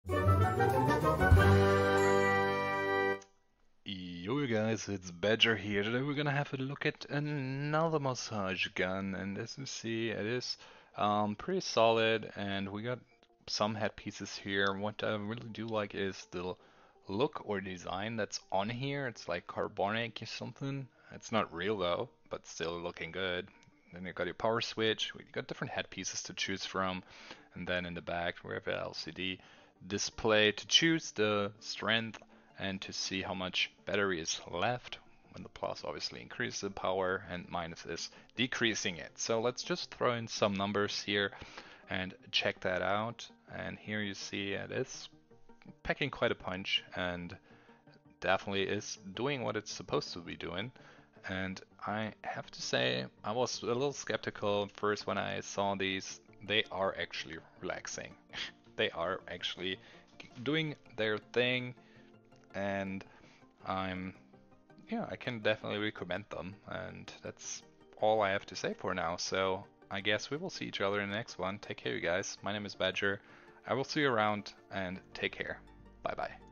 Yo guys, it's Badger here. Today we're gonna have a look at another massage gun, and as you see, it is pretty solid, and we got some head pieces here. What I really do like is the look or design that's on here. It's like carbonic or something. It's not real though, but still looking good. Then you got your power switch. We got different head pieces to choose from, and then in the back we have a LCD display to choose the strength and to see how much battery is left. When the plus obviously increases the power and minus is decreasing it. So let's just throw in some numbers here and check that out. And here you see it is packing quite a punch and definitely is doing what it's supposed to be doing. And I have to say, I was a little skeptical first when I saw these. They are actually relaxing. They are actually doing their thing, and I'm yeah, I can definitely recommend them, and that's all I have to say for now. So I guess we will see each other in the next one. Take care, you guys. My name is Badger. I will see you around, and take care. Bye bye.